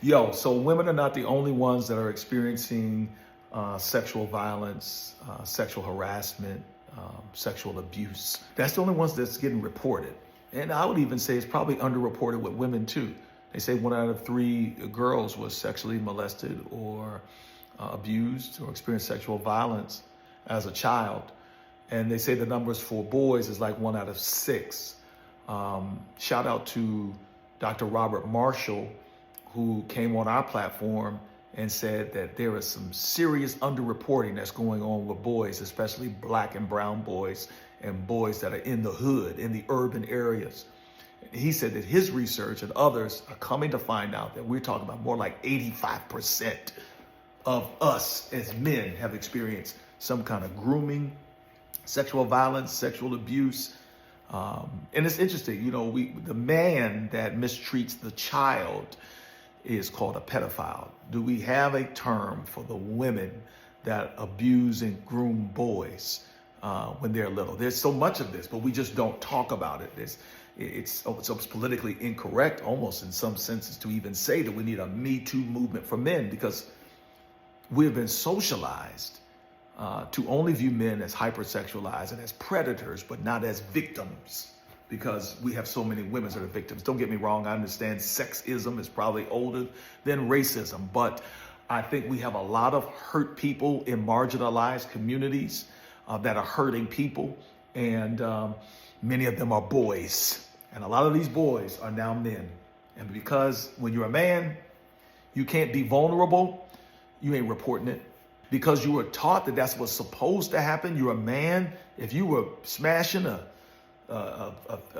So women are not the only ones that are experiencing sexual violence, sexual harassment, sexual abuse. That's the only ones that's getting reported. And I would even say it's probably underreported with women too. They say 1 out of 3 girls was sexually molested or abused or experienced sexual violence as a child. And they say the numbers for boys is like 1 out of 6. Shout out to Dr. Robert Marshall, who came on our platform and said that there is some serious underreporting that's going on with boys, especially black and brown boys and boys that are in the hood, in the urban areas. He said that his research and others are coming to find out that we're talking about more like 85% of us as men have experienced some kind of grooming, sexual violence, sexual abuse. And it's interesting, the man that mistreats the child is called a pedophile. Do we have a term for the women that abuse and groom boys when they're little? There's so much of this, but we just don't talk about it. It's politically incorrect, almost in some senses, to even say that we need a MeToo movement for men, because we've been socialized to only view men as hypersexualized and as predators, but not as victims, because we have so many women that are victims. Don't get me wrong, I understand sexism is probably older than racism, but I think we have a lot of hurt people in marginalized communities that are hurting people, and many of them are boys. And a lot of these boys are now men. And because when you're a man, you can't be vulnerable, you ain't reporting it. Because you were taught that that's what's supposed to happen, you're a man. If you were smashing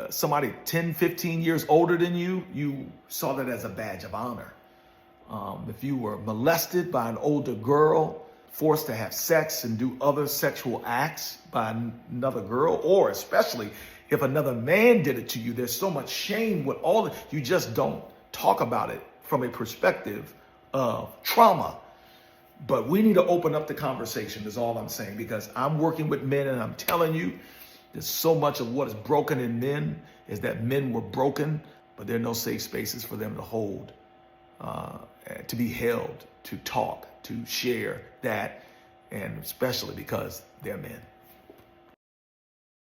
somebody 10, 15 years older than you, you saw that as a badge of honor. If you were molested by an older girl, forced to have sex and do other sexual acts by another girl, or especially if another man did it to you, there's so much shame with all of it. You just don't talk about it from a perspective of trauma. But we need to open up the conversation, is all I'm saying, because I'm working with men and I'm telling you, there's so much of what is broken in men is that men were broken, but there are no safe spaces for them to hold, to be held, to talk, to share that, and especially because they're men.